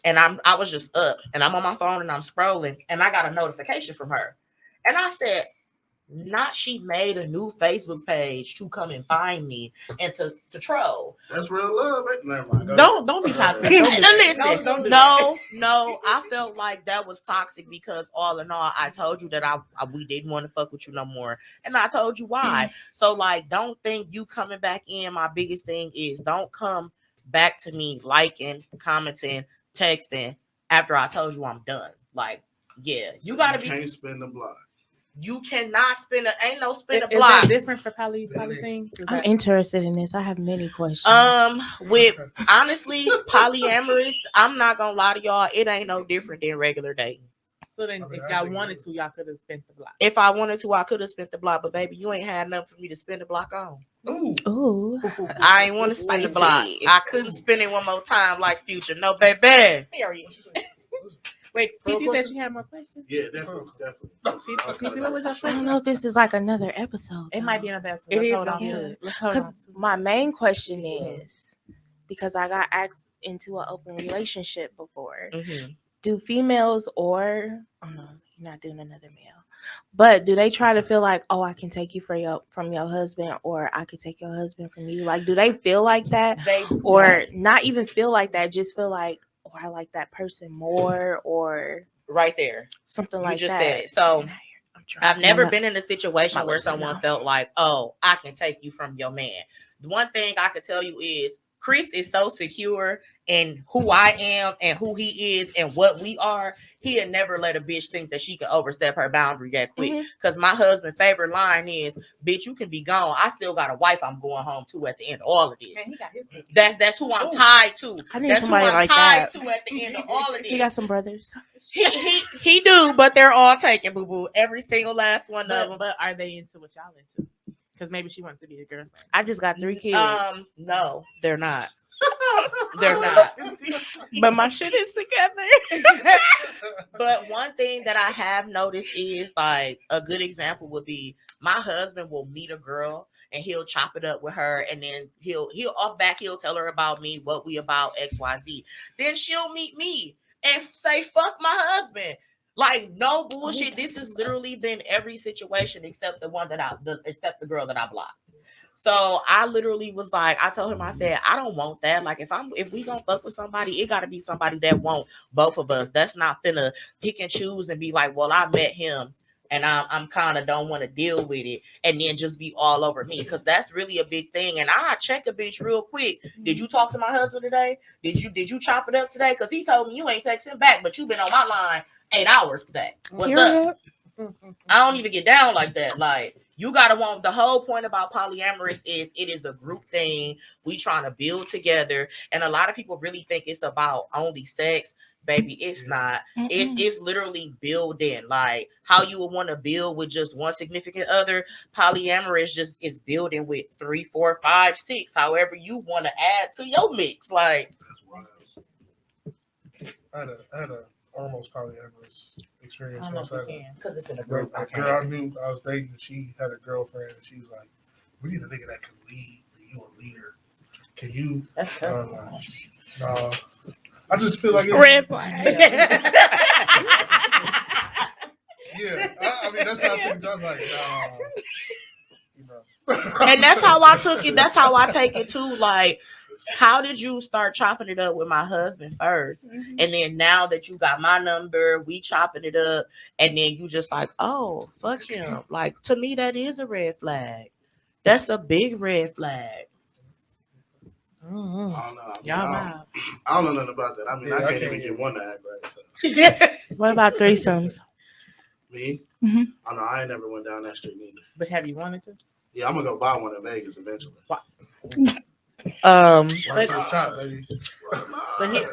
and I was just up and I'm on my phone and I'm scrolling and I got a notification from her. And I said, not she made a new Facebook page to come and find me and to troll. That's real love. Never mind. Don't be toxic. Don't do that. Listen, Don't do that. no, I felt like that was toxic because all in all, I told you that we didn't want to fuck with you no more, and I told you why. So like, don't think you coming back in. My biggest thing is don't come back to me liking, commenting, texting after I told you I'm done. Like, yeah, you gotta be. Can't spin the block. You cannot spin a ain't no spin a Is block. that different for poly thing? I'm interested in this. I have many questions. With honestly polyamorous, I'm not gonna lie to y'all, it ain't no different than regular dating. So then, if y'all wanted to, y'all could have spent the block. If I wanted to, I could have spent the block, but baby, you ain't had nothing for me to spend the block on. Ooh. I ain't want to spend the block. I couldn't spend it one more time like Future. No, baby. Period. Wait, TT said she had more questions. Yeah, definitely. TT, what was your I don't question? know if this is like another episode. It might be another episode. It Let's is hold on another to it. Let's hold Because on to it. my main question is, because I got asked into an open relationship before, do females or oh no, you're not doing another male, but do they try to feel like, oh, I can take you from your husband, or I could take your husband from you? Like, do they feel like that, or not even feel like that? Just feel like, oh, I like that person more, or Right there. something You like just that. said it. So I'm trying. I've never been in a situation my where lips are someone numb. felt like, oh, I can take you from your man. The one thing I could tell you is Chris is so secure in who I am and who he is and what we are. He'll never let a bitch think that she can overstep her boundary that quick. Because my husband's favorite line is, bitch, you can be gone. I still got a wife I'm going home to at the end of all of this. Man, he got his That's who I'm tied to. I need That's who somebody I'm like tied that. to at the end of all of this. He got some brothers. He do, but they're all taken, boo boo. Every single last one of them. But are they into what y'all into? Because maybe she wants to be a girlfriend. I just got 3 kids. No, they're not. They're not. But my shit is together. But one thing that I have noticed is like a good example would be my husband will meet a girl and he'll chop it up with her, and then he'll off back he'll tell her about me, what we about, XYZ. Then she'll meet me and say, fuck my husband. Like, no bullshit. This has literally been every situation except the one that except the girl that I blocked. So I literally was like, I told him, I said, I don't want that. Like, if we gonna fuck with somebody, it gotta be somebody that want both of us. That's not finna pick and choose and be like, well, I met him and I'm kind of don't want to deal with it and then just be all over me, because that's really a big thing. And I check a bitch real quick. Did you talk to my husband today? Did you chop it up today? Because he told me you ain't texting back, but you've been on my line 8 hours today. What's up? I don't even get down like that. Like, you gotta want, the whole point about polyamorous is it is a group thing. We trying to build together, and a lot of people really think it's about only sex. Baby, it's not. It's literally building. Like how you would want to build with just one significant other. Polyamorous just is building with 3, 4, 5, 6. However you want to add to your mix. Like, That's wild. I had a almost polyamorous experience I don't when know I if you said that. can. Because it's in a Girl, group. I a can't. girl I knew I was dating, she had a girlfriend, and she was like, "We need a nigga that can lead. You a leader? Can you?" That's tough. No, I just feel like Red flag. Yeah, I mean that's how I took it. I was like, nah, you know. And that's how I took it. That's how I take it too. Like, how did you start chopping it up with my husband first? And then now that you got my number, we chopping it up. And then you just like, oh, fuck him. Like, to me, that is a red flag. That's a big red flag. I don't know. I mean, Y'all I vibe. don't know nothing about that. I mean, Yeah, I I can't can't even get either. one to act right. So. What about threesomes? Me? Mhm. I know I ain't never went down that street neither. But have you wanted to? Yeah, I'm gonna go buy one in Vegas eventually. Right to the top, baby. But he-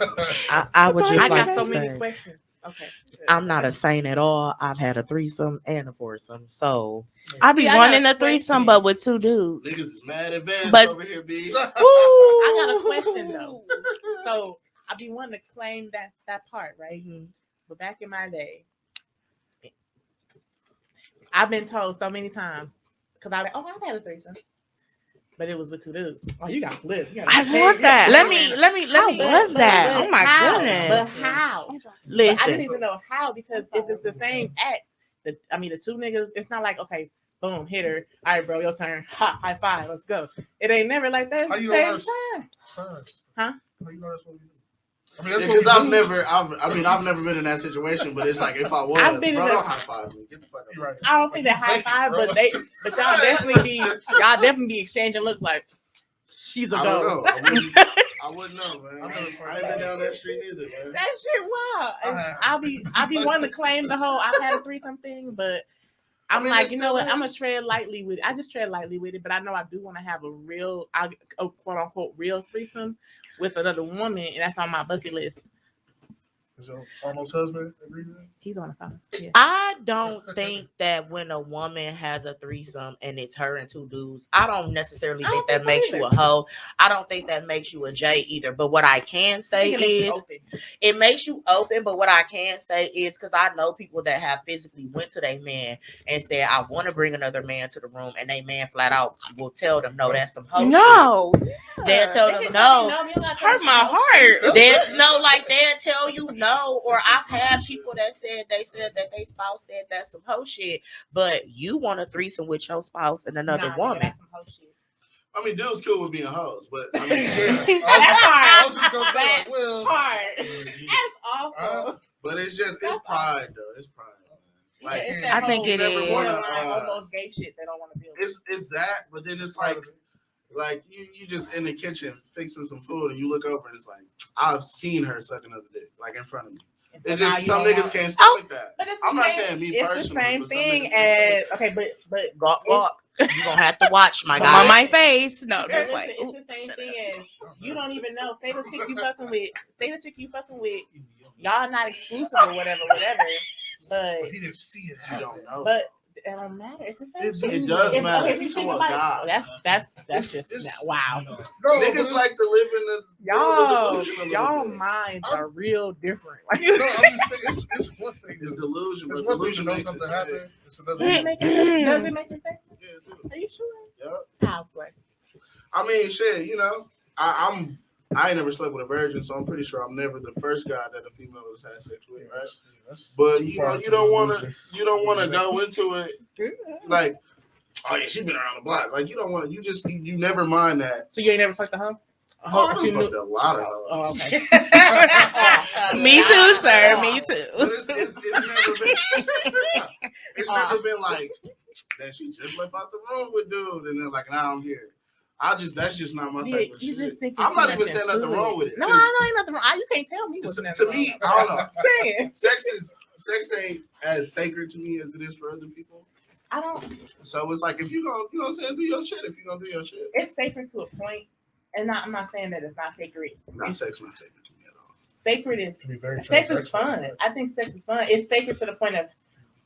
I would just I like got so to many say, questions. Okay. I'm not a saint at all. I've had a threesome and a foursome. So, I be See, I got wanting a a threesome, question. but with two dudes. Niggas is mad advanced But- over here, B. I got a question though. So I be wanting to claim that part, right? But back in my day, I've been told so many times because I've had a threesome, but it was with two dudes. Oh, you got flip. I want that. let me. How was that? but Oh my how? goodness. But how? But I Listen, didn't even know how because if it's the same act, the two niggas, it's not like okay, boom, hit her. All right, bro, your turn. Ha, high five, let's go. It ain't never like that. How you Same know our time. signs? Huh? How you know that's what we do? I mean, that's Because what I've we do. I've never been in that situation, but it's like if I was, I've been bro, in don't a- high five me. Get the fuck You're out. right. I don't think that high five, but y'all definitely be exchanging looks like she's a I go. don't know. I wouldn't know, man. I ain't been down that street either, man. That shit wild. And I'll be wanting to claim the whole I've had a threesome thing, but I'm I mean, like, it you know what? still I'm gonna is. tread lightly with it. I just tread lightly with it, but I know I do want to have a quote unquote real threesome with another woman, and that's on my bucket list. Is your almost husband agree with that? He's on the phone. Yeah. I don't think that when a woman has a threesome and it's her and two dudes, I don't necessarily I think don't that think makes so you a either. hoe. I don't think that makes you a J either. But what I can say It makes you is open. it makes you open. But what I can say is because I know people that have physically went to their man and said, I want to bring another man to the room, and they man flat out will tell them, no, that's some hoe shit. No. They'll tell They them can tell me no. you don't gotta Hurt tell me my no. heart. They'll tell you no, or I've had people that said that they spouse said that's some hoe shit, but you want a threesome with your spouse and another Nah, nigga, woman. that's some hoe shit. I mean, dudes cool with being hoes, but I mean, I was just gonna say, like, well, Hard. That's awful. but it's pride though. It's pride. Man. Like, It's I that think whole it is. borderline, Uh, almost gay shit they don't want to deal with. it's that, but then it's like you just in the kitchen fixing some food and you look over and it's like I've seen her suck another dick like in front of me. And It's so now just you some don't niggas want- can't stomach that. But it's I'm the not same- saying me it's personally. the same but some thing niggas can't as stomach okay, but Gawk. You gonna have to watch, my Come on guy. my face. No, But just listen, like, it's the same thing as you don't even know. Say the chick you fucking with, y'all not exclusive or whatever. But he didn't see it. You don't know. but it don't matter. It's the same It shit. It does If- matter if you to think a about it, guy. that's just wow. No, but Niggas it's- like to live in the delusion a little Y'all bit. minds are real different. Like, No, I'm just saying it's one thing. It's delusion, It's but one thing to delusion know makes it something sick. happened. It's another does it thing. make it sense? Yeah, dude. Are you sure? Yep. How swear? I mean, shit. You know, I ain't never slept with a virgin, so I'm pretty sure I'm never the first guy that a female has had sex with, right? That's But too you far know, into you don't want delusion. to go into it like, oh yeah, she been around the block. Like you don't want to. You never mind that. So you ain't never fucked a hoe? A Oh, hoe I that you done fucked knew? a lot of hoes. Oh, okay. me too, sir. Me But too. it's never been. It's never been like that. She just left out the room with dude, and then like now I'm here. That's just not my type of You shit. just think I'm not even saying nothing wrong with it. No, 'cause ain't nothing wrong. You can't tell me what's to me, I don't know. saying. Sex ain't as sacred to me as it is for other people. I don't. So it's like if you gonna, you know what I'm saying, do your shit. If you gonna do your shit, It's sacred to a point, and I'm not saying that it's not sacred. sex not sacred to me at all. Sacred is Can be very sex is transactional. fun. I think sex is fun. It's sacred to the point of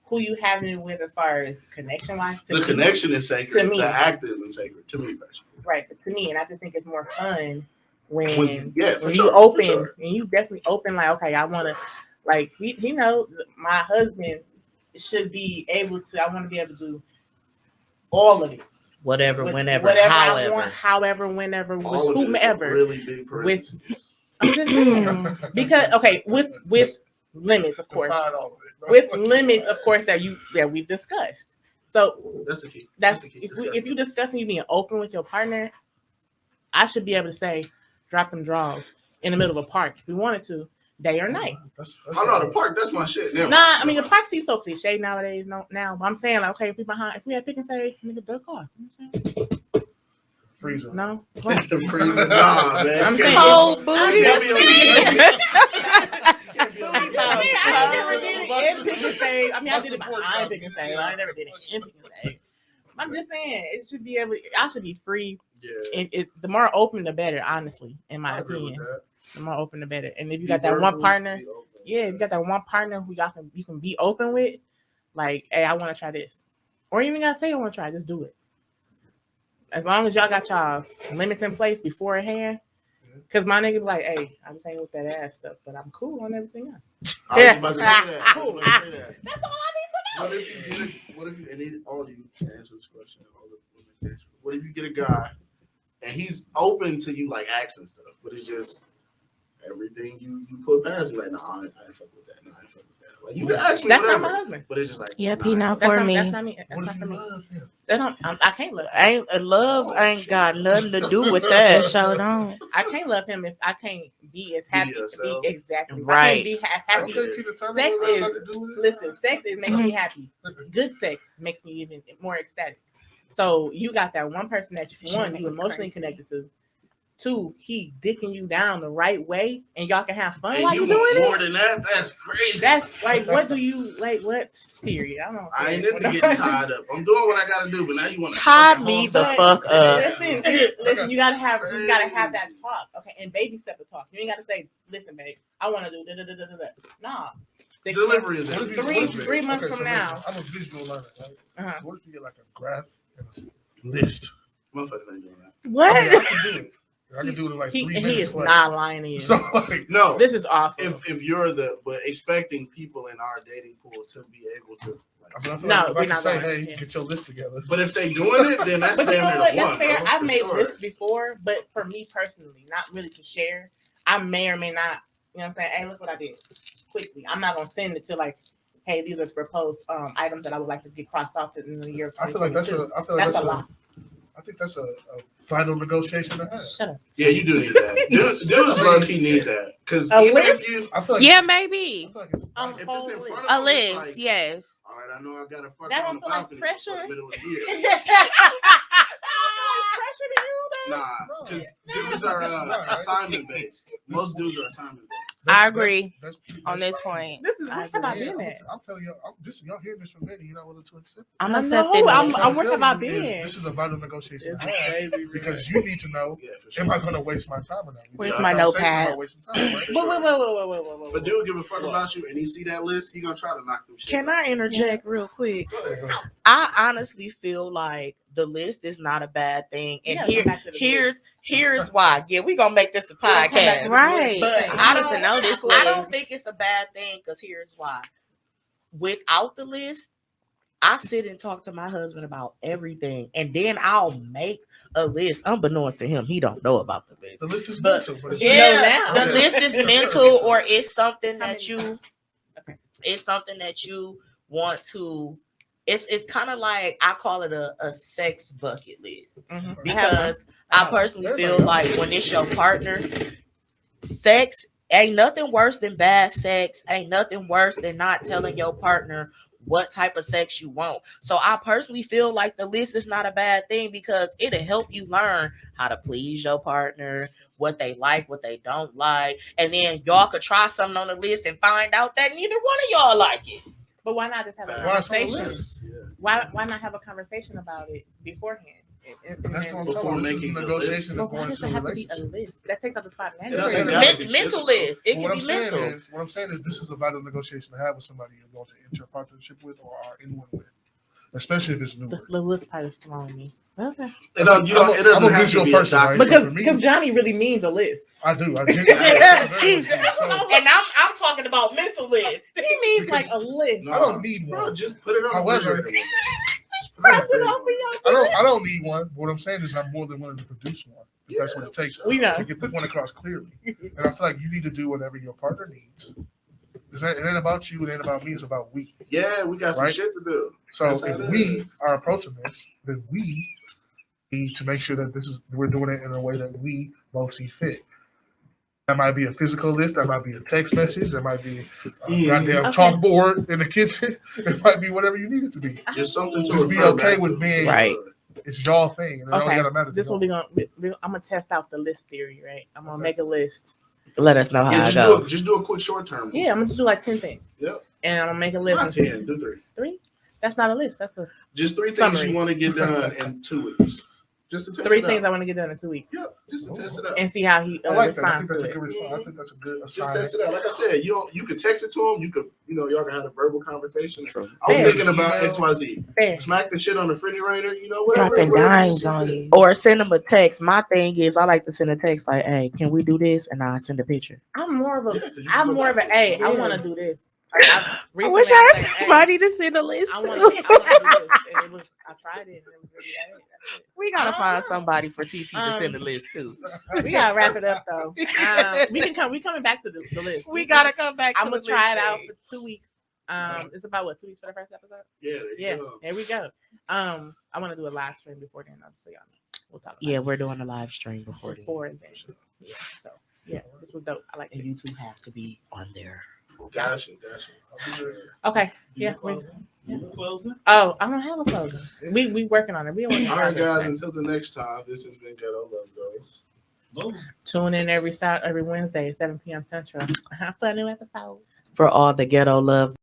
who you having it with as far as connection wise. The connection is sacred. To me. The act isn't sacred to me personally. Right, but to me, and I just think it's more fun For when sure, you for open sure. and you definitely open like, okay, I want to Like he knows my husband should be able to. I want to be able to do all of it. Whatever, whenever, whatever however. I want, however, whenever, with All of it is whomever. really big parentheses. I'm just saying because with limits, of course. Define all of it, bro. With limits, of course, that we've discussed. So That's the key. that's the key. if you discussing you being open with your partner, I should be able to say drop them draws in the middle of a park if we wanted to, day or night. I know the park. That's my shit. Never Nah, mind. I mean the park seems so cliche nowadays. No, now but I'm saying like, okay, if we had pick and say, nigga, dirt car. Freezer. No, The freezer. Nah, man. I'm You saying- Cold You booty. can't be on the- I never did it in pick and save. I mean, I did it behind pick and save. I never did it in pick and save. I'm just saying it should be able. I should be free. Yeah, And the more open, the better. Honestly, in my I agree with opinion, that. the more open, the better. And if you Be got that verbal, one partner, be open. yeah, if you got that one partner who you can be open with, like, hey, I want to try this, or you even gotta say I want to try. Just do it. As long as y'all got y'all limits in place beforehand. Cause my nigga be like, hey, I'm saying with that ass stuff, but I'm cool on everything else. I was about to say that. I was about to say that. That's all I What if you get and all you can answer this question, all the women can answer. What if you get a guy and he's open to you like asking stuff, but it's just everything you put past him, like, I ain't fuck with that. I ain't fuck with that. Like you can ask me That's whatever, not my husband. but it's just like Yep, nah, he not That's for not, me. That's not me. That's What not if for you me. love him? I can't love. Love ain't got nothing to do with that. So don't. I can't love him if I can't be as happy. yourself. Be exactly Right. I can't be happy. Okay, Tina Turner, Sex what that is- got to do with it? Listen, sex is making me happy. Good sex makes me even more ecstatic. So you got that one person that you emotionally connected to. Two, he dicking you down the right way, and y'all can have fun And while you you doing want it. more than that? That's crazy. That's like, what do you like? What period? I don't know. I ain't into getting tied up. I'm doing what I gotta do, but now you want to Tie me the fuck up. Listen, you gotta have that talk, okay? And baby step the talk. You ain't gotta say, listen, babe, I want to do da da da da da. Nah, 6 Delivery months, is What if it. you- 3 months okay, from so now. listen, I'm a visual learner, right? Uh-huh. So what if you get like a graph and a list? Motherfuckers ain't doing that. I mean, What? I can do it. I can do it in like 3 He minutes. is flat. not lying to you. So like, No, This is awful. if you're but expecting people in our dating pool to be able to, like, I mean, I feel No, like if we're I can not say, going hey, to. get your list together. but if they doing it, then that's But you damn know near what? the That's one. fair. Bro, I've for made sure. lists before, but for me personally, not really to share. I may or may not, you know what I'm saying? Hey, look what I did. Quickly. I'm not gonna send it to like, hey, these are proposed items that I would like to get crossed off in the year. I feel like that's 2022. a That's a lot. I think that's a vital negotiation to have. Shut up. Yeah, you do need that. Dudes low key need that because A even list? if you, I feel like Yeah, I maybe. feel like it's Um, if it's in front of A them, it's list, like, yes. all right, I know I gotta fuck That on don't the feel like balcony pressure. for the middle of the year. Pressure to you, though. Nah, because dudes are assignment based. Most dudes are assignment based. I agree that's on this point. This is I where have I agree. been at? I'm telling you, y'all hear this from me. You're not willing to accept it. I'm I know, accepting I'm- it. What I'm where have telling I you is been? This is a vital negotiation It's to have crazy, because you need to know: Yeah, for sure. am I going to waste my time or not? Where's This my conversation notepad? about wasting time, right? Wait. If a dude give a fuck about you and he see that list, he gonna try to knock them shit. Can I interject real quick? Go ahead. I honestly feel like the list is not a bad thing, and Yeah, come back to the here's why. Yeah, we gonna make this a podcast, Right. but I I need don't to know this I don't list. think it's a bad thing because here's why. Without the list, I sit and talk to my husband about everything, and then I'll make a list. Unbeknownst to him, he don't know about the list. The list is But- mental, but it's Yeah. Yeah, now. the list is mental, or it's something How that many- you, Okay. it's something that you want to. It's kind of like I call it a sex bucket list Mhm. because I I have one. personally feel like when it's your partner, sex ain't nothing worse than bad sex. Ain't nothing worse than not telling your partner what type of sex you want. So I personally feel like the list is not a bad thing because it'll help you learn how to please your partner, what they like, what they don't like, and then y'all could try something on the list and find out that neither one of y'all like it. But why not just have a Facts. Why it's on the conversation? list? Yeah. Why not have a conversation about it beforehand? That's what I'm Before talking about. This is making the negotiation list. of But why going does into it a have to be a relationship. list? That takes up the spot. It doesn't gotta be Mental physical. list. It What can I'm be saying mental. is, this is a vital negotiation to have with somebody you're going to enter a partnership with or are in one with, especially if it's new. The list part is throwing me. Okay. It doesn't I'm have a to visual be person, a right? document. So for me- Because Johnny really means a list. I do. I genuinely. And I'm talking talking about mental list. He means like a list. No, I don't need bro, one. just put it on the However, refrigerator. Just put it on the Press it over refrigerator. I don't need one. What I'm saying is I'm more than willing to produce one. If that's what it takes We know. to get the point across clearly. And I feel like you need to do whatever your partner needs. It ain't about you, it ain't about me, it's about we. Yeah, we got some Right? shit to do. So That's how if it we is. are approaching this, then we need to make sure that we're doing it in a way that we both see fit. That might be a physical list, that might be a text message, that might be a goddamn Okay. chalkboard in the kitchen. It might be whatever you need it to be. Just something to Just be refer okay back with to. being- Right. It's y'all thing. And it only Okay, gotta matter to this y'all. what I'm gonna test out the list theory, right? I'm gonna make a list. Let us know how Yeah, it just goes. do a quick short term. Yeah, I'm gonna just do like 10 things. Yep. And I'm gonna make a list. Not and see- 10, do 3. 3? That's not a list. That's a Just 3 things Summary. you want to get done in 2 weeks. Just to test 3 it things out. I want to get done in 2 weeks. Yep, just to test it out. And see how he I like that. I responds think that's to a it. good response. I think that's a good Just assignment. test it out. Like I said, you could text it to him. You could, y'all can have a verbal conversation. True. I was Fair. thinking about Email. XYZ. Fair. Smack the shit on the refrigerator, whatever. Dropping whatever dimes see on fit. you. Or send them a text. My thing is, I like to send a text like, "Hey, can we do this?" And I send a picture. I'm more of a Yeah, 'cause you can I'm go more of a back to hey, it. I Yeah. want to do this. Like, I recently wish I was had like, hey, somebody to send a list I to. want to do this. And it was I tried it and it was really that. We gotta I find don't know. somebody for TT to send a Um, list too. We gotta wrap it up though. We coming back to the list. We gotta come back. I'm to gonna the try it list out thing. for 2 weeks. It's about what 2 weeks for the first episode. Yeah, there you Yeah, go. there we go. I want to do a live stream before then. Obviously, y'all know. We'll talk. About Yeah, it we're doing a live stream before then. before and then. Yeah, so yeah, this was dope. I like And it. you two have to be on there. Gotcha. Okay, yeah. Oh, I don't have a closing. We working on it. We working All on right, guys. it. Until the next time, this has been Ghetto Love Goes. Tune in every Wednesday at 7 p.m. Central. Have fun at the phone. For all the ghetto love